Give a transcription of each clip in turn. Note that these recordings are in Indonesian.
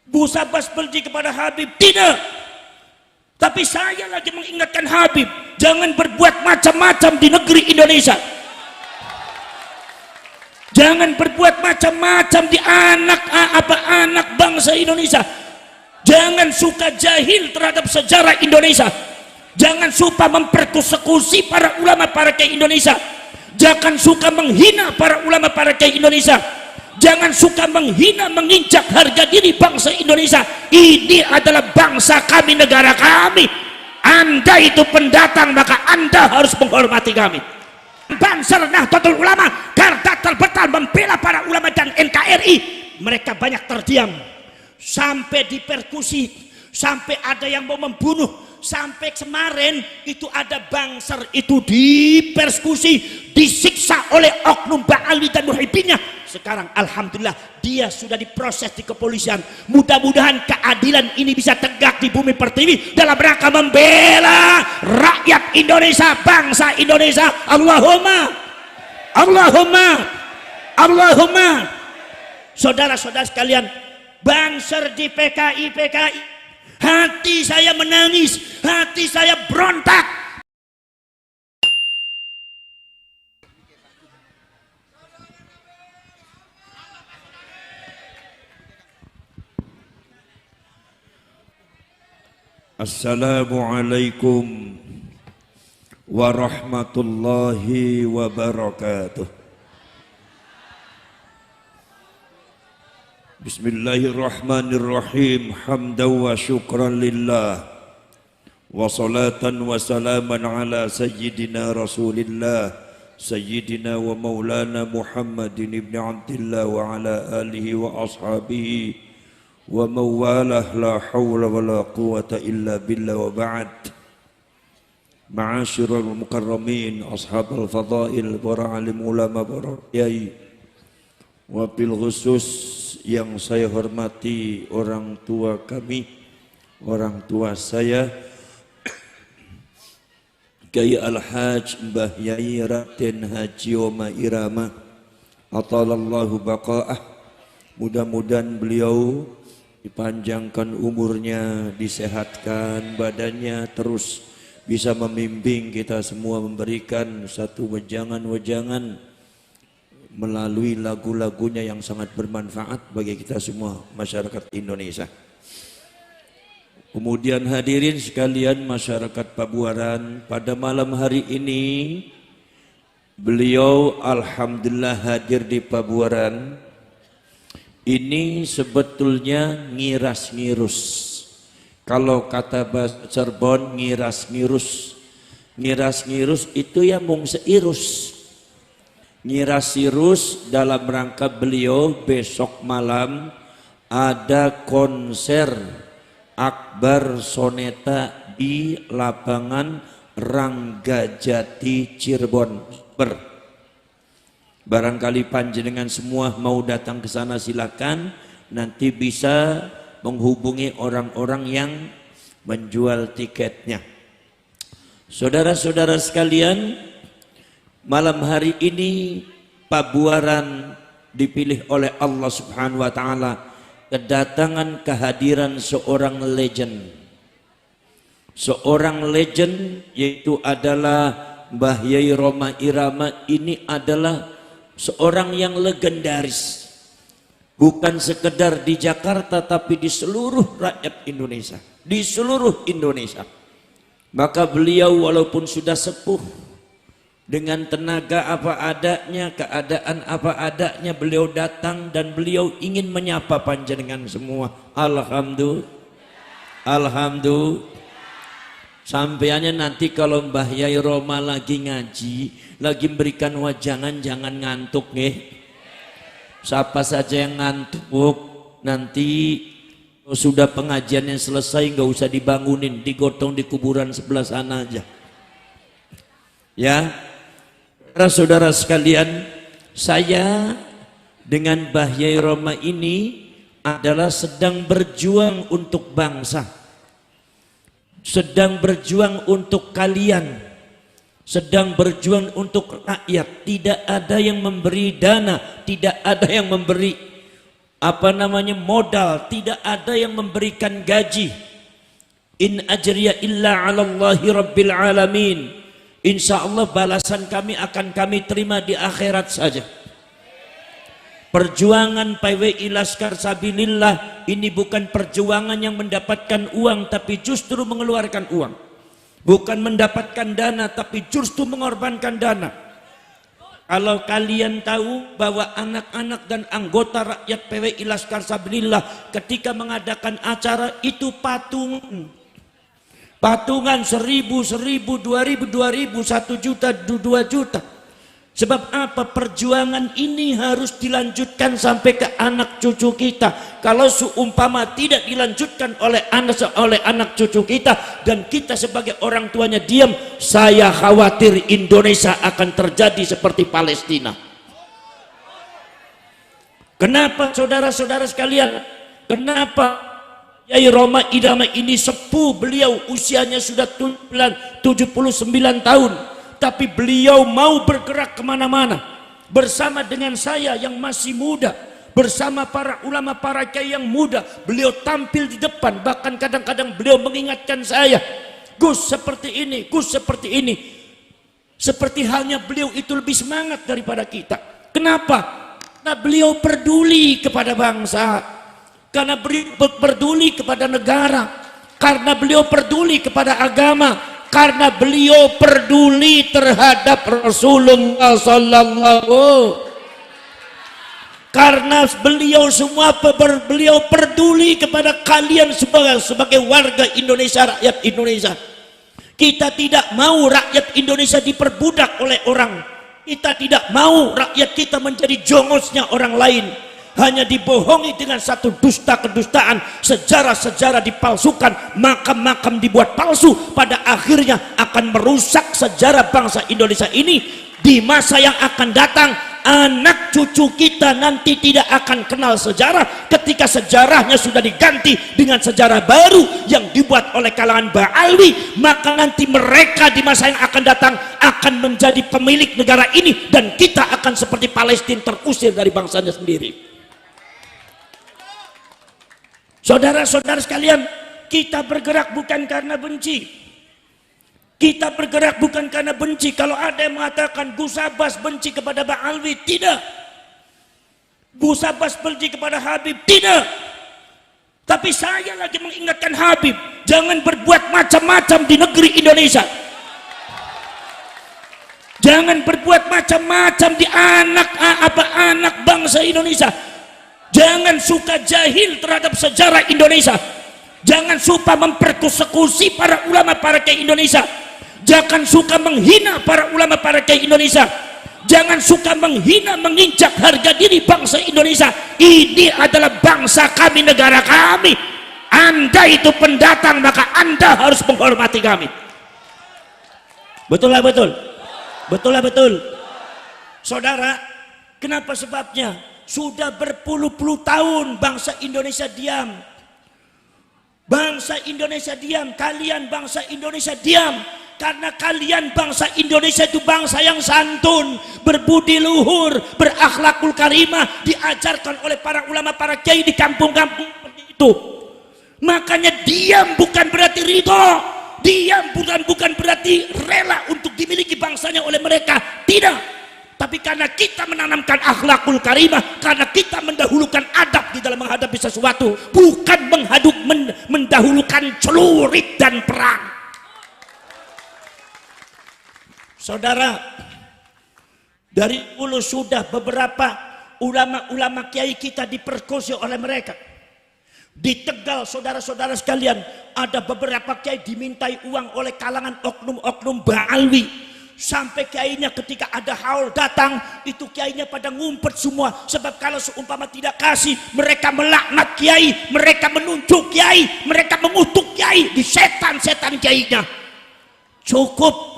Busa Bas benci kepada Habib? Tidak. Tapi saya lagi mengingatkan Habib, jangan berbuat macam-macam di negeri Indonesia. Jangan berbuat macam-macam di anak bangsa Indonesia. Jangan suka jahil terhadap sejarah Indonesia. Jangan suka mempersekusi para ulama para kiai Indonesia. Jangan suka menghina para ulama para kiai Indonesia. Jangan suka menghina, menginjak harga diri bangsa Indonesia. Ini adalah bangsa kami, negara kami. Anda itu pendatang, maka Anda harus menghormati kami. Bansar Nahdlatul Ulama, garda terbetal membela para ulama dan NKRI. Mereka banyak terdiam, sampai dipersekusi, sampai ada yang mau membunuh. Sampai kemarin itu ada Bansar itu dipersekusi, disiksa oleh oknum Ba'ali dan muhibbinnya. Sekarang alhamdulillah dia sudah diproses di kepolisian. Mudah-mudahan keadilan ini bisa tegak di bumi pertiwi dalam rangka membela rakyat Indonesia, bangsa Indonesia. Allahumma, Allahumma, Allahumma. Saudara-saudara sekalian, Bansar di PKI, hati saya menangis, hati saya berontak. Assalamualaikum warahmatullahi wabarakatuh. Bismillahirrahmanirrahim. Hamdan wa syukran lillah, wa salatan wa salaman ala sayyidina rasulillah, sayyidina wa maulana Muhammadin ibn Abdillah wa ala alihi wa ashabihi wa mawalah, la hawla wa la quwata illa billah, wa ba'd. Ma'asyiral mukarramin, ashabal fadail, para alim ulama, para kiai, wa bil khusus yang saya hormati orang tua kami, orang tua saya Kiai Al-Haj Mbah Yai Raden Haji Oma Irama atalallahu baqa'ah. Mudah-mudahan beliau dipanjangkan umurnya, disehatkan badannya, terus bisa membimbing kita semua, memberikan satu wejangan-wejangan melalui lagu-lagunya yang sangat bermanfaat bagi kita semua masyarakat Indonesia. Kemudian hadirin sekalian masyarakat Pabuaran, pada malam hari ini beliau alhamdulillah hadir di Pabuaran. Ini sebetulnya ngiras-ngirus. Kalau kata bahasa Cirebon, ngiras-ngirus. Ngiras-ngirus itu ya mung seirus. Ngiras-ngirus dalam rangka beliau besok malam ada konser Akbar Soneta di lapangan Ranggajati Cirebon. Barangkali panjenengan semua mau datang ke sana, silakan. Nanti bisa menghubungi orang-orang yang menjual tiketnya. Saudara-saudara sekalian, malam hari ini Pabuaran dipilih oleh Allah Subhanahu wa taala kedatangan kehadiran seorang legend. Seorang legend yaitu adalah Mbah Yai Roma Irama. Ini adalah seorang yang legendaris, bukan sekedar di Jakarta tapi di seluruh rakyat Indonesia, di seluruh Indonesia. Maka beliau walaupun sudah sepuh, dengan tenaga apa adanya, keadaan apa adanya, beliau datang dan beliau ingin menyapa panjenengan semua. Alhamdulillah, alhamdulillah. Sampaiannya nanti kalau Mbah Yai Roma lagi ngaji, lagi memberikan wajangan, jangan ngantuk nih. Siapa saja yang ngantuk nanti sudah pengajiannya selesai nggak usah dibangunin, digotong di kuburan sebelah sana aja. Ya, saudara sekalian, saya dengan Mbah Yai Roma ini adalah sedang berjuang untuk bangsa, sedang berjuang untuk kalian, sedang berjuang untuk rakyat. Tidak ada yang memberi dana, tidak ada yang memberi modal, tidak ada yang memberikan gaji. In ajriya illa 'alallahi rabbil alamin. Insya Allah balasan kami akan kami terima di akhirat saja. Perjuangan PWI Laskar Sabilillah ini bukan perjuangan yang mendapatkan uang, tapi justru mengeluarkan uang. Bukan mendapatkan dana, tapi justru mengorbankan dana. Kalau kalian tahu bahwa anak-anak dan anggota rakyat PWI Laskar Sabilillah ketika mengadakan acara itu patungan 1.000, 2.000, 1 juta, 2 juta. Sebab apa? Perjuangan ini harus dilanjutkan sampai ke anak cucu kita. Kalau seumpama tidak dilanjutkan oleh anak cucu kita dan kita sebagai orang tuanya diam, saya khawatir Indonesia akan terjadi seperti Palestina. Kenapa saudara-saudara sekalian? Kenapa Yai Roma Idama ini sepuh, beliau usianya sudah 79 tahun, tapi beliau mau bergerak kemana-mana bersama dengan saya yang masih muda, bersama para ulama, para kiai yang muda. Beliau tampil di depan, bahkan kadang-kadang beliau mengingatkan saya, Gus seperti ini, Gus seperti ini. Seperti halnya beliau itu lebih semangat daripada kita. Kenapa? Karena beliau peduli kepada bangsa, karena beliau peduli kepada negara, karena beliau peduli kepada agama, karena beliau peduli terhadap Rasulullah sallallahu, karena beliau semua beliau peduli kepada kalian sebagai warga Indonesia, rakyat Indonesia. Kita tidak mau rakyat Indonesia diperbudak oleh orang. Kita tidak mau rakyat kita menjadi jongosnya orang lain, hanya dibohongi dengan satu dusta kedustaan, sejarah-sejarah dipalsukan, makam-makam dibuat palsu, pada akhirnya akan merusak sejarah bangsa Indonesia ini. Di masa yang akan datang, anak cucu kita nanti tidak akan kenal sejarah ketika sejarahnya sudah diganti dengan sejarah baru yang dibuat oleh kalangan Ba'alwi. Maka nanti mereka di masa yang akan datang akan menjadi pemilik negara ini, dan kita akan seperti Palestina, terusir dari bangsanya sendiri. Saudara-saudara sekalian, kita bergerak bukan karena benci. Kita bergerak bukan karena benci. Kalau ada yang mengatakan Gus Abbas benci kepada Ba'alwi, tidak. Gus Abbas benci kepada Habib, tidak. Tapi saya lagi mengingatkan Habib, jangan berbuat macam-macam di negeri Indonesia. Jangan berbuat macam-macam di anak bangsa Indonesia. Jangan suka jahil terhadap sejarah Indonesia. Jangan suka mempersekusi para ulama, para kiai Indonesia. Jangan suka menghina para ulama, para kiai Indonesia. Jangan suka menghina, menginjak harga diri bangsa Indonesia. Ini adalah bangsa kami, negara kami. Anda itu pendatang, maka Anda harus menghormati kami. Betul lah betul. Betul lah betul. Saudara, kenapa sebabnya? Sudah berpuluh-puluh tahun bangsa Indonesia diam. Bangsa Indonesia diam, kalian bangsa Indonesia diam. Karena kalian bangsa Indonesia itu bangsa yang santun, berbudi luhur, berakhlakul karimah, diajarkan oleh para ulama, para kiai di kampung-kampung seperti itu. Makanya diam bukan berarti ridho, diam bukan berarti rela untuk dimiliki bangsanya oleh mereka, tidak. Tapi karena kita menanamkan akhlakul karimah, karena kita mendahulukan adab di dalam menghadapi sesuatu, bukan mendahulukan celurit dan perang. Saudara, dari dulu sudah beberapa ulama-ulama kiai kita diperkosa oleh mereka. Di Tegal, saudara-saudara sekalian, ada beberapa kiai dimintai uang oleh kalangan oknum-oknum Ba'alwi. Sampai kiainya ketika ada haul datang, itu kiainya pada ngumpet semua. Sebab kalau seumpama tidak kasih, mereka melaknat kiai, mereka menunjuk kiai, mereka mengutuk kiai, di setan-setan kiainya. Cukup.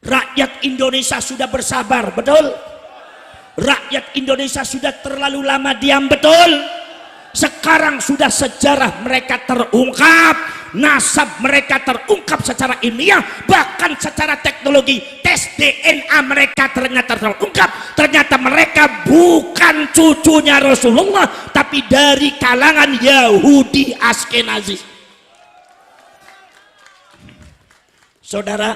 Rakyat Indonesia sudah bersabar, betul? Rakyat Indonesia sudah terlalu lama diam, betul? Sekarang sudah sejarah mereka terungkap, nasab mereka terungkap secara ilmiah, bahkan secara teknologi, tes DNA mereka ternyata terungkap, ternyata mereka bukan cucunya Rasulullah, tapi dari kalangan Yahudi Askenazi. Saudara,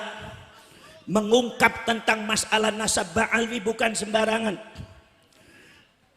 mengungkap tentang masalah nasab Ba'alwi bukan sembarangan.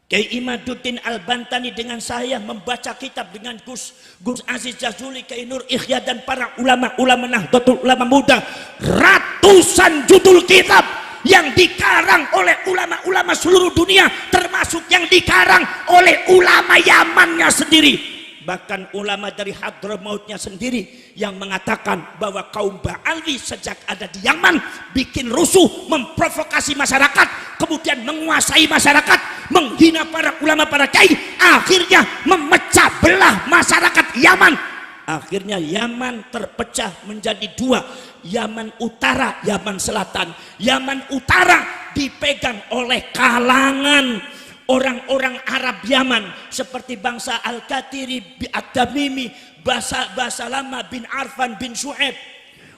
Kiai Imaduddin Al-Bantani dengan saya membaca kitab dengan Gus Aziz Jazuli, Kiai Nur Ikhya dan para ulama-ulama Nahdlatul Ulama Muda, ratusan judul kitab yang dikarang oleh ulama-ulama seluruh dunia, termasuk yang dikarang oleh ulama Yamannya sendiri, bahkan ulama dari Hadramautnya sendiri yang mengatakan bahwa kaum Ba'alwi sejak ada di Yaman bikin rusuh, memprovokasi masyarakat, kemudian menguasai masyarakat, menghina para ulama, para kiai, akhirnya memecah belah masyarakat Yaman. Akhirnya Yaman terpecah menjadi dua, Yaman Utara, Yaman Selatan. Yaman Utara dipegang oleh kalangan orang-orang Arab Yaman seperti bangsa Al-Katiri, Ad-Damimi, bahasa lama bin Arfan bin Shu'aib,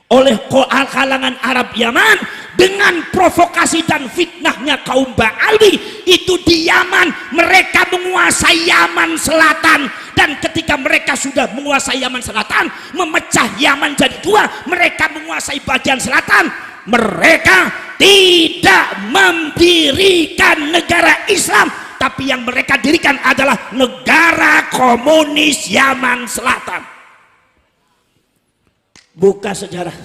oleh kalangan Arab Yaman dengan provokasi dan fitnahnya kaum Ba'alwi itu di Yaman. Mereka menguasai Yaman Selatan, dan ketika mereka sudah menguasai Yaman Selatan, memecah Yaman jadi dua, mereka menguasai bagian selatan, mereka tidak mendirikan negara Islam, tapi yang mereka dirikan adalah negara komunis Yaman Selatan. Buka sejarah.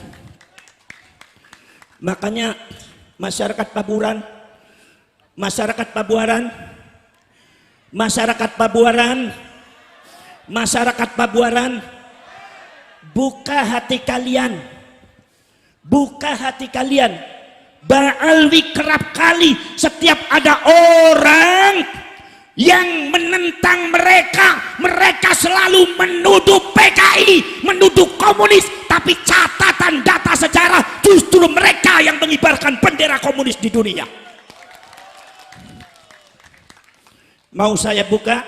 Makanya masyarakat Pabuaran, buka hati kalian, buka hati kalian. Ba'alwi kerap kali setiap ada orang yang menentang mereka selalu menuduh PKI, menuduh komunis, tapi catatan data sejarah justru mereka yang mengibarkan bendera komunis di dunia. Mau saya buka?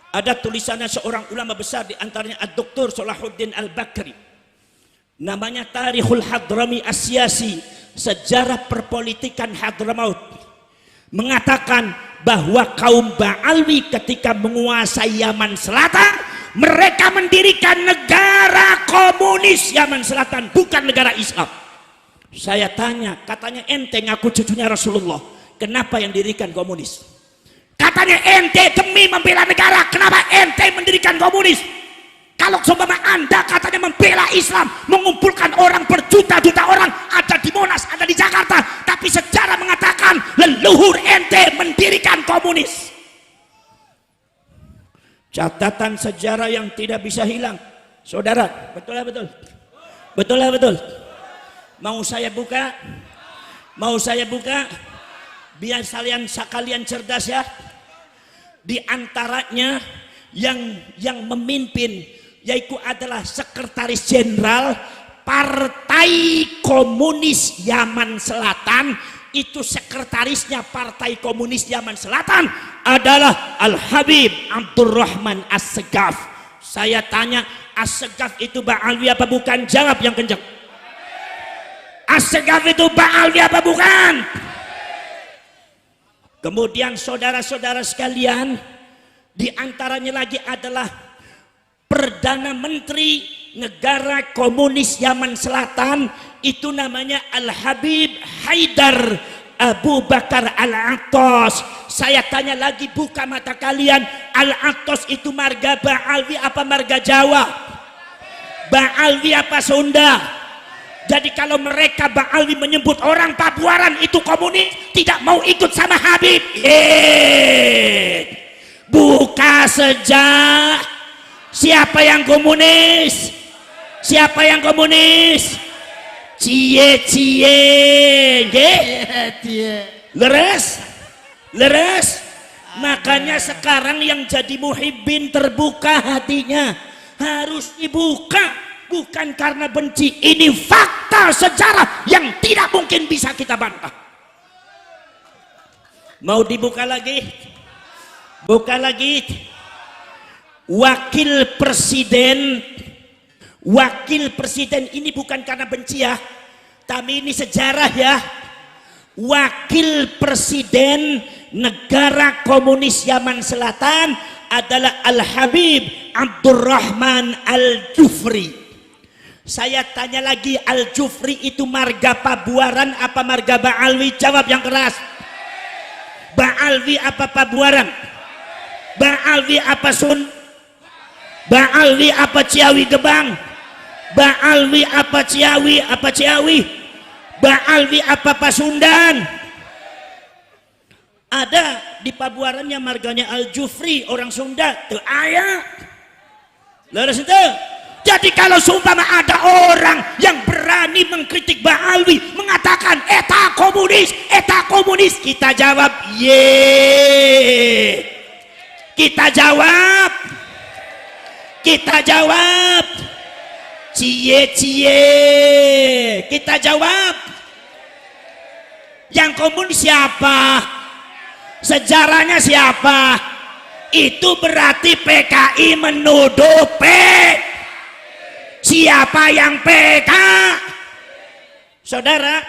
Ada tulisannya seorang ulama besar, di antaranya Ad-Doktor Salahuddin Al-Bakri, namanya Tarikhul Hadrami Asyasi, sejarah perpolitikan Hadramaut, mengatakan bahwa kaum Ba'alwi ketika menguasai Yaman Selatan, mereka mendirikan negara komunis Yaman Selatan, bukan negara Islam. Saya tanya, katanya ente ngaku cucunya Rasulullah, kenapa yang dirikan komunis? Katanya ente demi membela negara, kenapa ente mendirikan komunis? Kalau seumpama Anda katanya membela Islam, mengumpulkan orang berjuta-juta orang, ada di Monas, ada di Jakarta, tapi sejarah mengatakan leluhur ente mendirikan komunis. Catatan sejarah yang tidak bisa hilang. Saudara, betul lah betul? Betul lah betul? Mau saya buka? Biar sekalian cerdas ya. Di antaranya yang memimpin yaitu adalah Sekretaris Jenderal Partai Komunis Yaman Selatan. Itu sekretarisnya Partai Komunis Yaman Selatan adalah Al-Habib Abdurrahman As-Segaf. Saya tanya, As-Segaf itu Ba'alwi apa bukan? Jawab yang kencang. As-Segaf itu Ba'alwi apa bukan? Kemudian saudara-saudara sekalian, di antaranya lagi adalah Perdana Menteri Negara Komunis Yaman Selatan, itu namanya Al-Habib Haidar Abu Bakar Al-Attas. Saya tanya lagi, buka mata kalian, Al-Attas itu marga Ba'alwi apa marga Jawa? Ba'alwi apa Sunda? Jadi kalau mereka Ba'alwi menyebut orang Pabuaran itu komunis, tidak mau ikut sama Habib. Buka sejak. Siapa yang komunis? Siapa yang komunis? Cie. Leres. Makanya sekarang yang jadi muhibbin terbuka hatinya, harus dibuka, bukan karena benci. Ini fakta sejarah yang tidak mungkin bisa kita bantah. Mau dibuka lagi? Buka lagi. Wakil Wakil presiden ini bukan karena benci ya, tapi ini sejarah ya. Wakil presiden negara komunis Yaman Selatan adalah Al-Habib Abdurrahman Al-Jufri. Saya tanya lagi, Al-Jufri itu marga Pabuaran apa marga Ba'alwi? Jawab yang keras. Ba'alwi apa Pabuaran? Ba'alwi apa Sun? Ba'alwi apa Ciawi Gebang? Ba'alwi apa Ciawi? Apa Ciawi? Ba'alwi apa Pasundan? Ada di Pabuaran yang marganya Al-Jufri, orang Sunda. Tuh ayat. Leres itu. Jadi kalau seumpama ada orang yang berani mengkritik Ba'alwi, mengatakan eta komunis, kita jawab ye. Kita jawab cie. Kita jawab, yang komunis siapa? Sejarahnya siapa? Itu berarti PKI menuduh siapa yang PK? Saudara,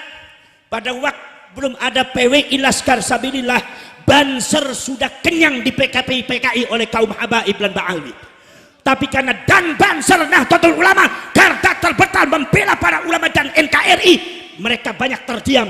pada waktu belum ada PWI Laskar Sabilillah, Banser sudah kenyang di PKI oleh kaum habaib dan Ba'alwi. Tapi karena dan Banser Nahdlatul Ulama garda terbetal membela para ulama dan NKRI, mereka banyak terdiam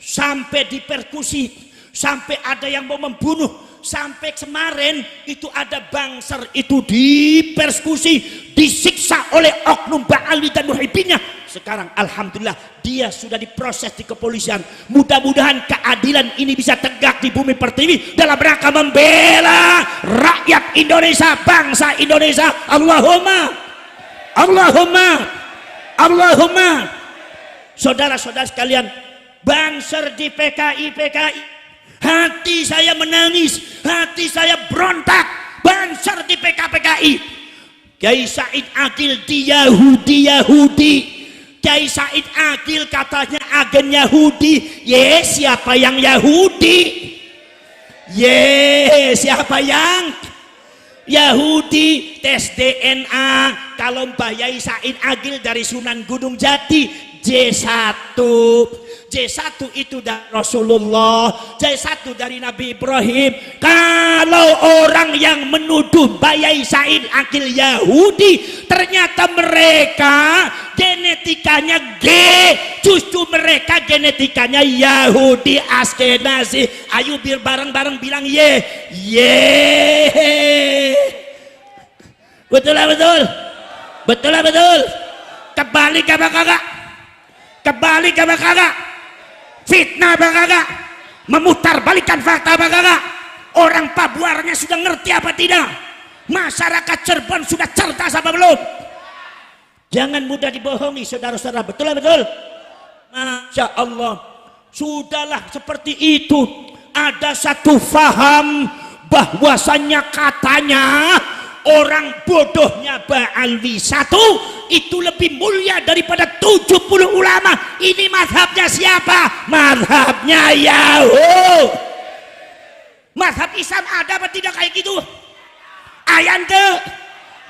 sampai dipersekusi, sampai ada yang mau membunuh. Sampai kemarin itu ada Banser itu dipersekusi, disiksa oleh oknum Ba'alwi dan muhibbinnya. Sekarang alhamdulillah dia sudah diproses di kepolisian. Mudah-mudahan keadilan ini bisa tegak di bumi pertiwi dalam rangka membela rakyat Indonesia, bangsa Indonesia. Allahumma. Saudara-saudara sekalian, Banser di PKI, hati saya menangis, hati saya berontak. Banser di PKI. Kiai Said Akil di Yahudi. Kiai Said Akil katanya agen Yahudi. Siapa yang Yahudi? Siapa yang Yahudi? Tes DNA. Kalau Mbah Yai Said Akil dari Sunan Gunung Jati, J1 itu dari Rasulullah, J1 dari Nabi Ibrahim. Kalau orang yang menuduh Mbah Yai Said Akil Yahudi, ternyata mereka genetikanya G, cucu mereka genetikanya Yahudi Askenazi. Ayo biar bareng-bareng bilang ye. Betul. Kebalik apa kagak? Fitnah apa kagak? Memutar balikan fakta apa kagak? Orang Pabuarnya sudah ngerti apa tidak? Masyarakat Cirebon sudah cerdas apa belum? Jangan mudah dibohongi saudara-saudara. Betul. Masya Allah, sudahlah seperti itu. Ada satu faham bahwasannya katanya orang bodohnya Ba'alwi 1 itu lebih mulia daripada 70 ulama. Ini mazhabnya siapa? Mazhabnya Yahud. Mazhab Islam ada apa tidak kayak gitu? Ayat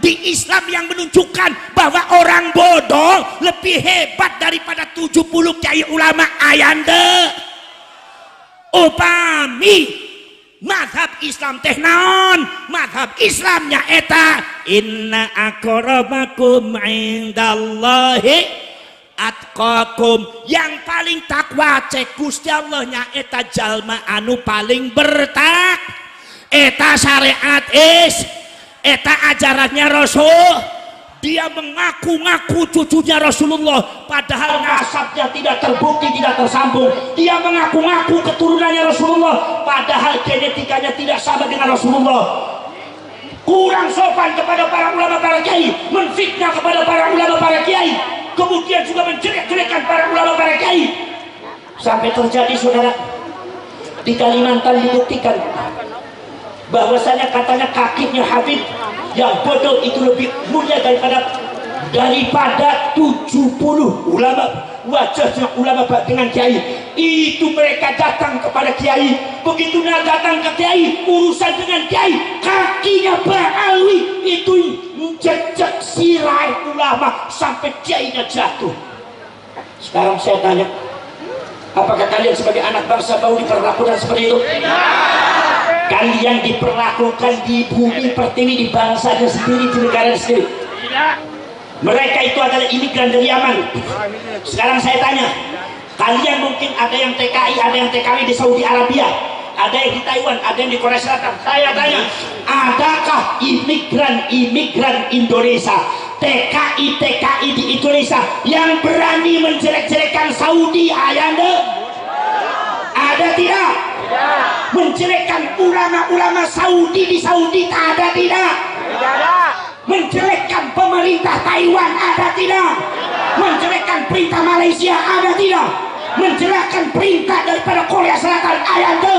di Islam yang menunjukkan bahwa orang bodoh lebih hebat daripada 70 kiai ulama. Ayat upami mazhab Islam teh naon? Mazhab Islamnya eta inna akramakum indallahi atqakum. Yang paling takwa cek Gusti Allah nya eta jalma anu paling bertak. Eta syariat eta ajarannya Rasul. Dia mengaku-ngaku cucunya Rasulullah, padahal nasabnya tidak terbukti, tidak tersambung. Dia mengaku-ngaku keturunannya Rasulullah, padahal genetikanya tidak sama dengan Rasulullah. Kurang sopan kepada para ulama, para kiai, menfitnah kepada para ulama, para kiai, kemudian juga menjelek-jelekan para ulama, para kiai. Sampai terjadi saudara di Kalimantan dibuktikan bahwasanya katanya kakinya Habib yang bodoh itu lebih mulia daripada 70 ulama wajahnya ulama dengan kiai. Itu mereka datang kepada kiai, begitu datang ke kiai, urusan dengan kiai, kakinya Ba'alwi itu jejak sirai ulama sampai kiainya jatuh. Sekarang saya tanya, apakah kalian sebagai anak bangsa mau diperlakukan seperti itu? Kalian diperlakukan di bumi pertiwi, di bangsanya sendiri, di negara sendiri. Mereka itu adalah imigran dari Yaman. Sekarang saya tanya, kalian mungkin ada yang TKI, ada yang TKW di Saudi Arabia, ada yang di Taiwan, ada yang di Korea Selatan. Saya tanya, adakah imigran Indonesia, TKI di Indonesia yang berani menjelek-jelekan Saudi? Ada tidak? Menjelekkan ulama-ulama Saudi di Saudi, ada tidak? Menjelekkan pemerintah Taiwan, ada tidak? Menjelekkan perintah Malaysia, ada tidak? Menjelekkan perintah daripada Korea Selatan, ada?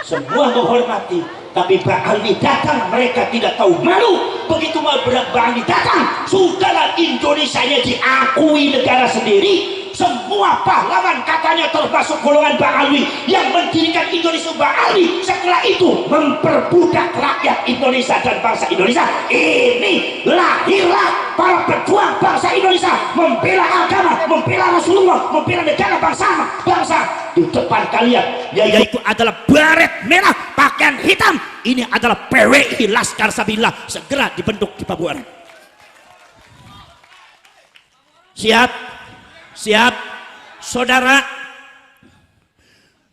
Semua menghormati, tapi Ba'alwi datang, mereka tidak tahu malu. Begitu Ba'alwi datang, sudahlah, Indonesianya diakui negara sendiri. Semua pahlawan katanya termasuk golongan Ba'alwi yang mendirikan Indonesia, Ba'alwi. Setelah itu memperbudak rakyat Indonesia dan bangsa Indonesia. Ini lahirlah para pejuang bangsa Indonesia, membela agama, membela Rasulullah, membela negara bangsa di depan kalian, yaitu adalah baret merah, pakaian hitam. Ini adalah PWI, Laskar Sabilillah, segera dibentuk di Pabuaran. Siap, saudara.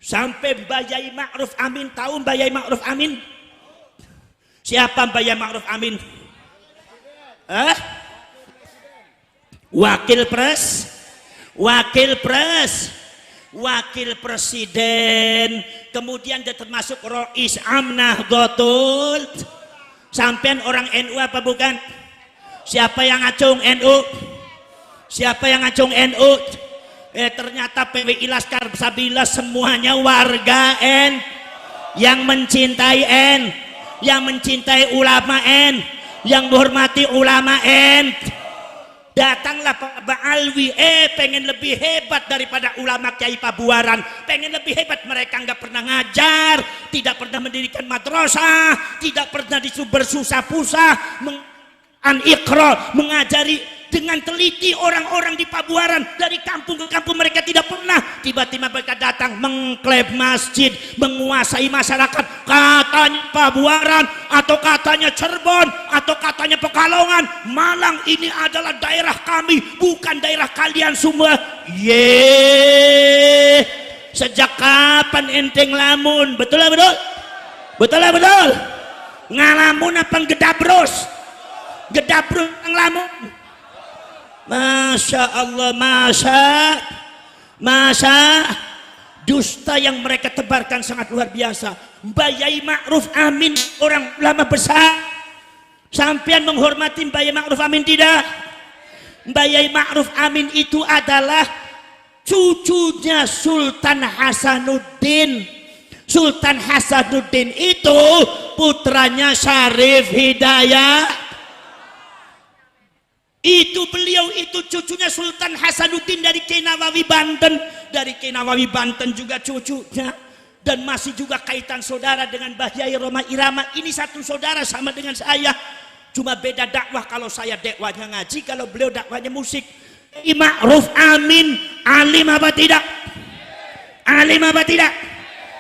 Sampai Mbak Yai Ma'ruf Amin, tahu Mbak Yai Ma'ruf Amin? Siapa Mbak Yai Ma'ruf Amin? Wakil presiden, kemudian dia termasuk Rois Amnah Gotul. Sampean orang NU apa bukan? Siapa yang ngacung NU? Siapa yang ngacung NU? Ternyata PWI Laskar Sabilillah semuanya warga N yang mencintai N, yang mencintai ulama N, yang menghormati ulama N. Datanglah Pak Ba'alwi, pengen lebih hebat daripada ulama Kiai Pabuaran, pengen lebih hebat. Mereka nggak pernah ngajar, tidak pernah mendirikan madrasah, tidak pernah disuruh bersusah-pusah Iqra, mengajari dengan teliti orang-orang di Pabuaran, dari kampung ke kampung. Mereka tidak pernah. Tiba-tiba mereka datang mengklaim masjid, menguasai masyarakat. Katanya Pabuaran, atau katanya Cirebon, atau katanya Pekalongan, Malang ini adalah daerah kami, bukan daerah kalian semua. Sejak kapan enteng lamun? Betul lah betul? Betul. Ngalamun apa gedabros? Gedabros ngelamun. Masya Allah, masa dusta yang mereka tebarkan sangat luar biasa. Mbak Yai Ma'ruf Amin orang ulama besar. Sampean menghormati Mbak Yai Ma'ruf Amin tidak? Mbak Yai Ma'ruf Amin itu adalah cucunya Sultan Hasanuddin. Sultan Hasanuddin itu putranya Syarif Hidayat. Itu beliau itu cucunya Sultan Hasanuddin dari Kiai Nawawi Banten. Dari Kiai Nawawi Banten juga cucunya. Dan masih juga kaitan saudara dengan Mbah Yai Roma Irama. Ini satu saudara sama dengan saya. Cuma beda dakwah, kalau saya dakwahnya ngaji, kalau beliau dakwahnya musik. Kiai Ma'ruf Amin alim apa tidak? Alim apa tidak?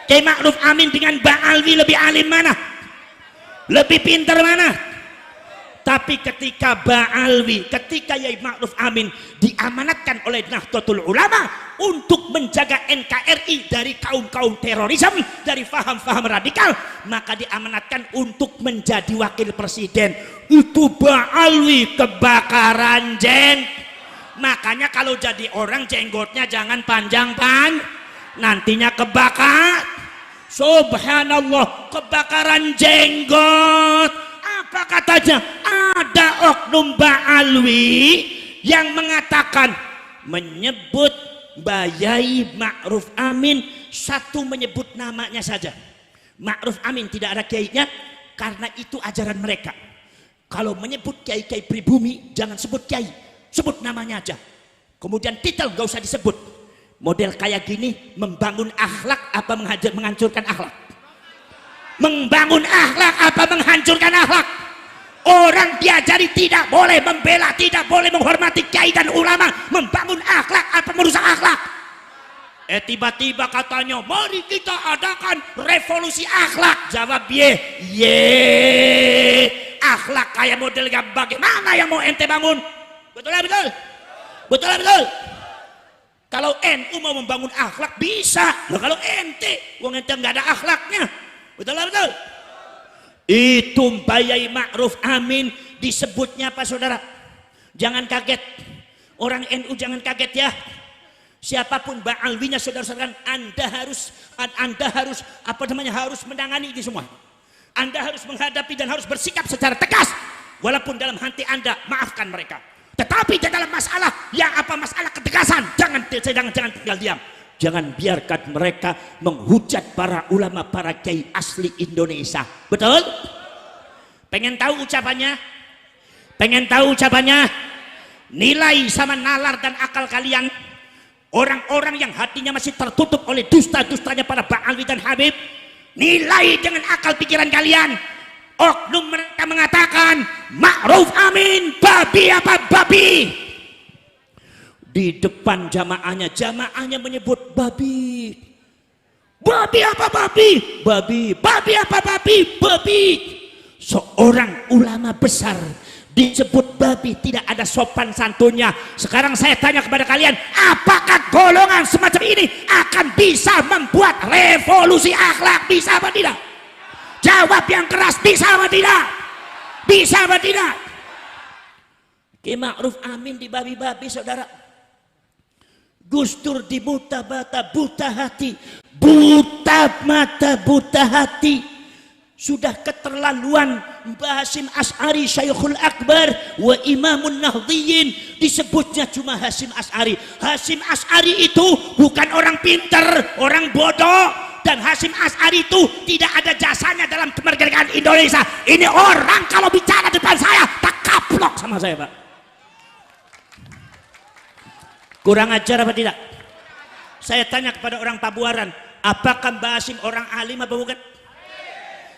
Kiai Ma'ruf Amin dengan Ba'alwi lebih alim mana? Lebih pintar mana? Tapi ketika Ba'alwi, ketika Yai Ma'ruf Amin diamanatkan oleh Nahdlatul Ulama untuk menjaga NKRI dari kaum-kaum terorisme, dari faham-faham radikal, maka diamanatkan untuk menjadi wakil presiden. Itu Ba'alwi kebakaran Makanya kalau jadi orang jenggotnya jangan panjang-panjang, nantinya kebakar. Subhanallah, kebakaran jenggot. Apa katanya? Ada oknum Ba'alwi yang mengatakan, menyebut Mbak Yai Ma'ruf Amin, satu menyebut namanya saja. Ma'ruf Amin tidak ada kiainya, karena itu ajaran mereka. Kalau menyebut kiai-kiai pribumi, jangan sebut kiai, sebut namanya aja. Kemudian titel gak usah disebut. Model kayak gini membangun akhlak apa menghancurkan akhlak? Membangun akhlak apa menghancurkan akhlak? Orang diajari tidak boleh membela, tidak boleh menghormati kiai dan ulama, membangun akhlak apa merusak akhlak? Tiba-tiba katanya mari kita adakan revolusi akhlak. Jawab ye akhlak kayak model bagaimana yang mau ente bangun? Betul lah betul? Betul lah betul? Kalau NU mau membangun akhlak bisa. Nah, kalau ente nggak ada akhlaknya, betul lah betul? Itu Bayai Ma'ruf Amin disebutnya apa saudara? Jangan kaget, orang NU jangan kaget ya. Siapapun ba'alwinya saudara-saudara, Anda harus harus menangani ini semua. Anda harus menghadapi dan harus bersikap secara tegas, walaupun dalam hati Anda maafkan mereka. Tetapi dalam masalah masalah ketegasan, jangan tinggal diam. Jangan biarkan mereka menghujat para ulama, para kiai asli Indonesia. Betul? Pengen tahu ucapannya? Pengen tahu ucapannya? Nilai sama nalar dan akal kalian, orang-orang yang hatinya masih tertutup oleh dusta-dustanya para Ba'alwi dan Habib, nilai dengan akal pikiran kalian. Oknum mereka mengatakan Ma'ruf Amin babi apa babi. Di depan jamaahnya menyebut babi. Babi apa babi? Babi. Babi apa babi? Babi. Seorang ulama besar disebut babi, tidak ada sopan santunnya. Sekarang saya tanya kepada kalian, apakah golongan semacam ini akan bisa membuat revolusi akhlak? Bisa apa tidak? Jawab yang keras, bisa apa tidak? Bisa apa tidak? Ki Ma'ruf Amin di babi-babi saudara. Gus Dur di buta mata, buta hati, buta mata, buta hati. Sudah keterlaluan. Mbah Hasyim Asy'ari Syekhul Akbar wa Imamun Nahdliyin, disebutnya cuma Hasyim Asy'ari. Hasyim Asy'ari itu bukan orang pinter, orang bodoh. Dan Hasyim Asy'ari itu tidak ada jasanya dalam kemerdekaan Indonesia. Ini orang kalau bicara depan saya tak kaplok sama saya, Pak. Kurang ajar apa tidak? Saya tanya kepada orang Pabuaran, apakah Mbah Hasyim orang alim apa bukan?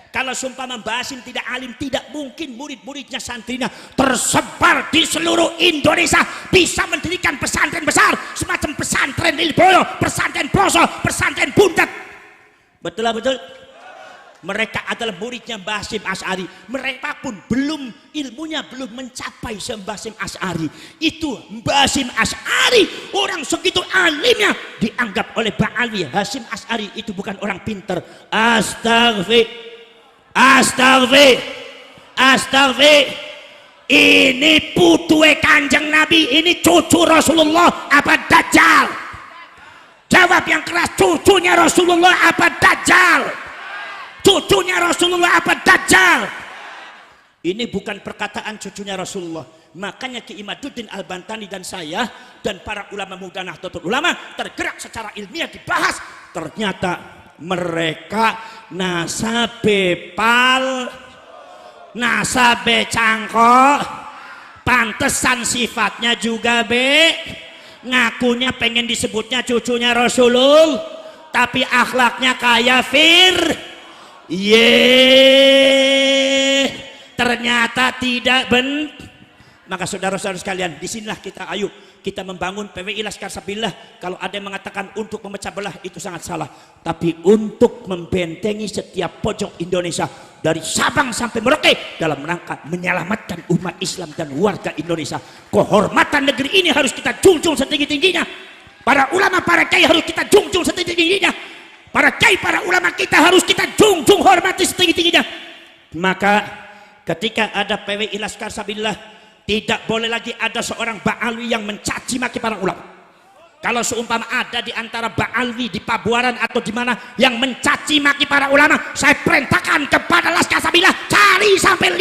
Kalau sumpah Mbah Hasyim tidak alim, tidak mungkin murid-muridnya, santrinya tersebar di seluruh Indonesia bisa mendirikan pesantren besar semacam pesantren Lilboyo, pesantren Ploso, pesantren Buntet. Betul lah betul? Mereka adalah muridnya Mbah Hasyim Asy'ari. Mereka pun ilmunya belum mencapai Mbah Hasyim Asy'ari. Itu Mbah Hasyim Asy'ari, orang segitu alimnya, dianggap oleh Ba'alwi Hasyim Asy'ari itu bukan orang pinter. Astagfir. Ini putue Kanjeng Nabi, ini cucu Rasulullah apa Dajjal? Jawab yang keras, cucunya Rasulullah apa Dajjal? Cucunya Rasulullah apa Dajjal? Ini bukan perkataan cucunya Rasulullah. Makanya Ki Imaduddin Al-Bantani dan saya dan para ulama muda Nahdlatul Ulama tergerak secara ilmiah dibahas. Ternyata mereka nasabe cangkok, pantesan sifatnya juga ngakunya pengen disebutnya cucunya Rasulullah, tapi akhlaknya kayak ternyata tidak Maka saudara-saudara sekalian, disinilah kita membangun PWI Laskar Sabillah. Kalau ada yang mengatakan untuk memecah belah, itu sangat salah. Tapi untuk membentengi setiap pojok Indonesia dari Sabang sampai Merauke dalam rangka menyelamatkan umat Islam dan warga Indonesia. Kehormatan negeri ini harus kita junjung setinggi-tingginya. Para ulama, para kiai harus kita junjung setinggi-tingginya. Para kiai, para ulama kita harus kita junjung hormati setinggi-tingginya. Maka ketika ada PWI Laskar Sabillah, tidak boleh lagi ada seorang Ba'alwi yang mencaci maki para ulama. Kalau seumpama ada di antara Ba'alwi di Pabuaran atau di mana yang mencaci maki para ulama, saya perintahkan kepada Laskar Sabillah, cari sampai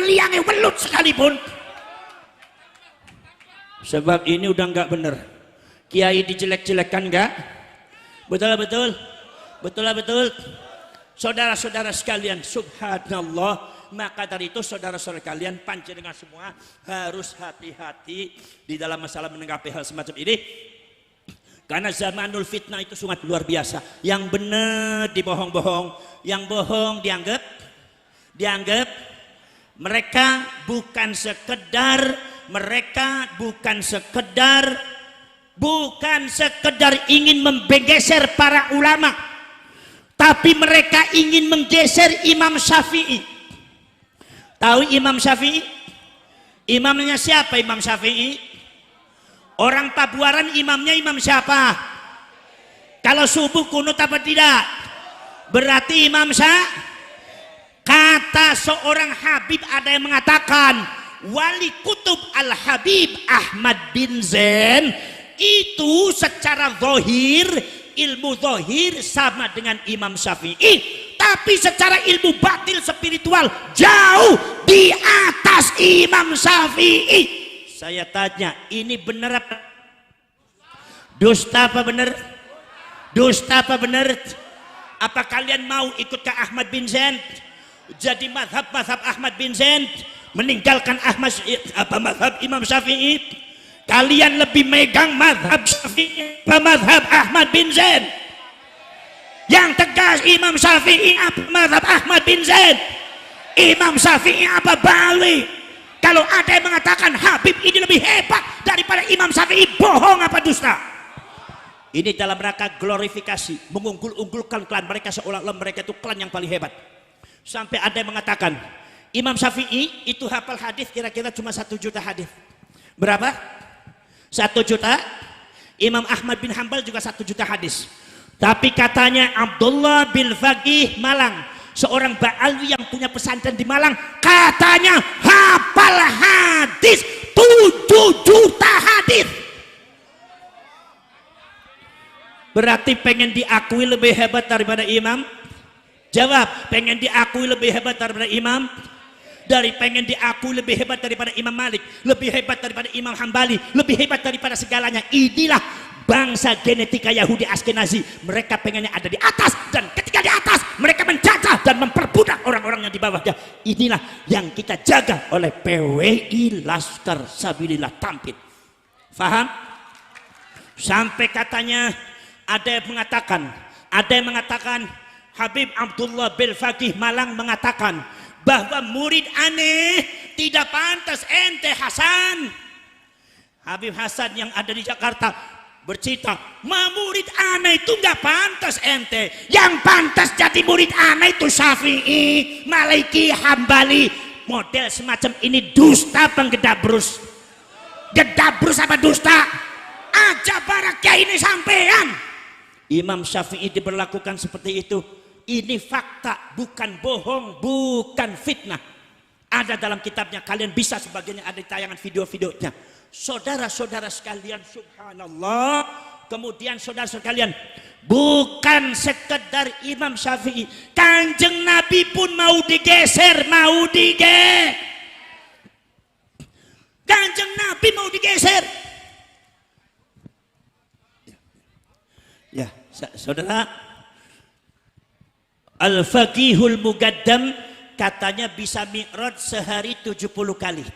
liangnya welut sekalipun. Sebab ini udah nggak bener. Kiai dijelek-jelekkan nggak? Betul. Saudara-saudara sekalian, subhanallah, Maka dari itu saudara-saudara kalian, panjenengan semua harus hati-hati di dalam masalah menanggapi hal semacam ini. Karena zamanul fitnah itu sangat luar biasa. Yang benar dibohong-bohong, yang bohong dianggap. Mereka bukan sekedar ingin menggeser para ulama, tapi mereka ingin menggeser Imam Syafi'i. Tahu Imam Syafi'i? Imamnya siapa Imam Syafi'i? Orang Pabuaran imamnya imam siapa? Kalau subuh kunut apa tidak? Berarti Imam Syafi'i. Kata seorang Habib, ada yang mengatakan Wali Kutub Al-Habib Ahmad bin Zain itu secara zahir, ilmu zahir sama dengan Imam Syafi'i, tapi secara ilmu batin spiritual jauh di atas Imam Syafi'i. Saya tanya, ini benar apa? Dusta apa benar? Dusta apa benar? Apa kalian mau ikut ke Ahmad bin Zain? Jadi mazhab Ahmad bin Zain, meninggalkan mazhab Imam Syafi'i? Kalian lebih megang mazhab Syafi'i apa mazhab Ahmad bin Zain? Yang tegas Imam Syafi'i apa mazhab Ahmad bin Zain? Imam Syafi'i apa balik? Kalau ada yang mengatakan Habib ini lebih hebat daripada Imam Syafi'i, bohong apa dusta? Ini dalam rangka glorifikasi, mengunggul-unggulkan klan mereka seolah-olah mereka itu klan yang paling hebat. Sampai ada yang mengatakan Imam Syafi'i itu hafal hadis kira-kira cuma 1 juta hadis. Berapa? 1 juta. Imam Ahmad bin Hanbal juga 1 juta hadis. Tapi katanya Abdullah bin Faqih Malang, seorang Ba'alwi yang punya pesantren di Malang, katanya hafal hadis 7 juta hadis. Berarti pengen diakui lebih hebat daripada imam? Jawab, pengen diakui lebih hebat daripada imam? Pengen diakui lebih hebat daripada Imam Malik, lebih hebat daripada Imam Hambali, lebih hebat daripada segalanya. Inilah bangsa genetika Yahudi Askenazi. Mereka pengennya ada di atas, dan ketika di atas mereka menjajah dan memperbudak orang-orang yang di bawahnya. Inilah yang kita jaga oleh PWI Laskar Sabilillah Tampit. Faham? Sampai katanya ada yang mengatakan Habib Abdullah bin Faqih Malang mengatakan bahwa murid aneh tidak pantas ente Hasan. Habib Hasan yang ada di Jakarta bercerita, murid aneh itu nggak pantas ente. Yang pantas jadi murid aneh itu Syafi'i, Maliki, Hambali. Model semacam ini dusta penggedabrus. Gedabrus apa dusta? Aja baraknya ini sampean. Imam Syafi'i diberlakukan seperti itu. Ini fakta, bukan bohong, bukan fitnah. Ada dalam kitabnya, kalian bisa sebagainya, ada di tayangan video-videonya. Saudara-saudara sekalian, subhanallah. Kemudian saudara-saudara sekalian, bukan sekedar Imam Syafi'i, Kanjeng Nabi pun mau digeser, Kanjeng Nabi mau digeser. Ya, saudara, Al-Faqihul Mugaddam katanya bisa mi'raj sehari 70 kali.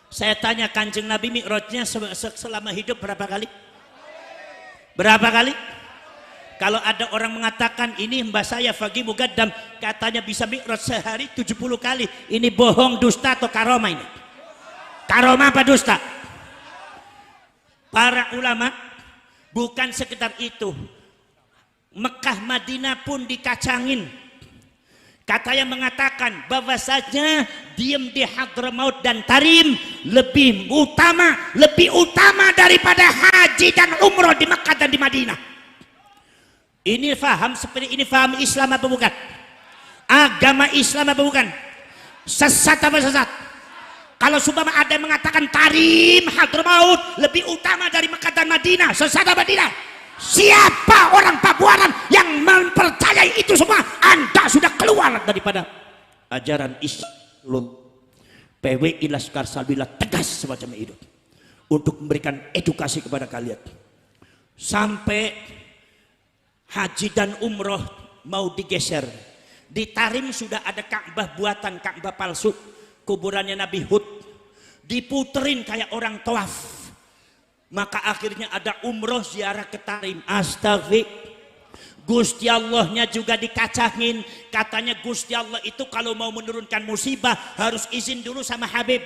Saya tanya, Kanjeng Nabi mi'rajnya selama hidup berapa kali? Berapa kali? Kalau ada orang mengatakan ini mbah saya Faqih Mugaddam katanya bisa mi'raj sehari 70 kali, ini bohong, dusta atau karomah ini? Karomah apa dusta? Para ulama bukan sekedar itu, Mekah Madinah pun dikacangin. Kata yang mengatakan bahwasanya diem di Hadramaut dan Tarim lebih utama daripada haji dan umroh di Mekah dan di Madinah. Ini faham seperti ini, faham Islam apa bukan? Agama Islam apa bukan? Sesat apa sesat? Kalau sumpah ada yang mengatakan Tarim, Hadramaut lebih utama dari Mekah dan Madinah, sesat apa tidak? Siapa orang Pabuaran yang mempercayai itu semua? Anda sudah keluar daripada ajaran Islam. PWI Laskar Sabilillah tegas semacam itu untuk memberikan edukasi kepada kalian. Sampai haji dan umroh mau digeser, Di Tarim sudah ada Ka'bah buatan, Ka'bah palsu, kuburannya Nabi Hud, diputerin kayak orang tawaf. Maka akhirnya ada umroh ziarah ke Tarim. Astagfirullah. Gusti Allahnya juga dikacangin. Katanya Gusti Allah itu kalau mau menurunkan musibah harus izin dulu sama Habib.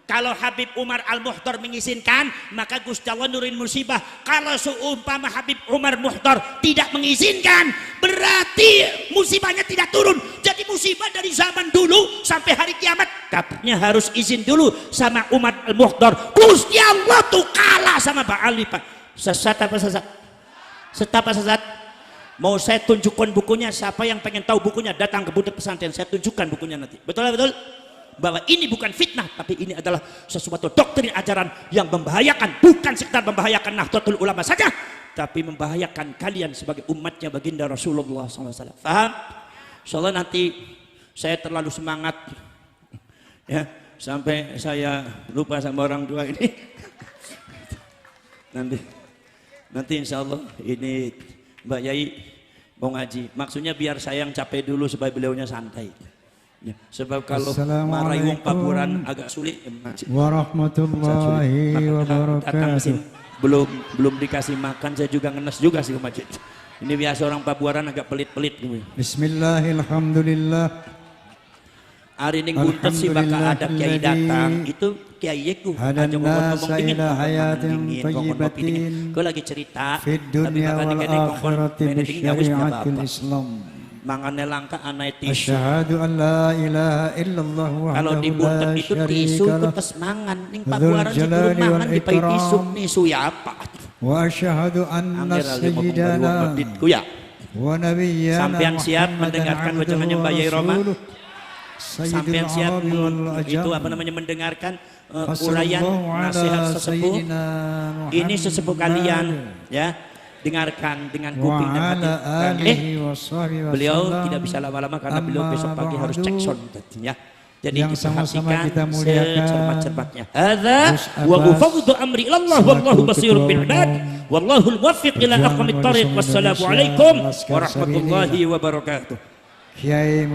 Kalau Habib Umar Al-Mukhtar mengizinkan, maka Gusti Allah nurunin musibah. Kalau seumpama Habib Umar Mukhtar tidak mengizinkan, berarti musibahnya tidak turun. Jadi musibah dari zaman dulu sampai hari kiamat, katanya harus izin dulu sama Umar Al-Mukhtar. Gusti Allah tuh kalah sama Pak Ali, Pak. Sesat apa sesat? Sesat apa sesat? Mau saya tunjukkan bukunya, siapa yang pengen tahu bukunya datang ke budak pesantren, saya tunjukkan bukunya nanti. Betul betul? Bahwa ini bukan fitnah, tapi ini adalah sesuatu doktrin ajaran yang membahayakan, bukan sekedar membahayakan Nahdlatul Ulama saja, tapi membahayakan kalian sebagai umatnya baginda Rasulullah SAW. Paham? Insyaallah nanti saya terlalu semangat ya, sampai saya lupa sama orang tua ini. nanti insyaallah ini Mbak Yai mau ngaji, maksudnya biar saya yang capek dulu supaya beliaunya santai ya. Sebab kalau marahi wong paburan agak sulit warahmatullahi wabarakatuh. Belum dikasih makan saya juga ngenes juga sih ke masjid. Ini biasa orang pabuaran agak pelit-pelit gitu. Bismillahirrahmanirrahim. Hari ini buntet sih bakal ada kiai datang, itu kiai ku aja ngomong dingin, gue lagi cerita, tapi bakal dikene kongkon meneding ya wis bapak. Mangane langka anai tisu. Asyhadu an la ilaha illallah kalau di wahdahu buntet la itu tisu itu tes mangan, ning pabuaran sebelum mangan dipai tisu nisu ya apa? Wa asyhadu anna sayyidana wa nabiyyana sampean siap mendengarkan wajangannya Mbak Yai Roma? Sampai siap itu apa namanya mendengarkan uraian nasihat sesepuh ini, sesepuh kalian ya, dengarkan dengan kuping dan hati. Beliau tidak bisa lama-lama karena beliau besok pagi harus cek sound ya. Jadi diperhatikan secermat-cermatnya. Hadza wa ufawwidu amri ilallah wallahu basirun bil ibad wallahul muwaffiq ila aqwamit thariq. Wassalamu alaikum warahmatullahi wabarakatuh. Kiai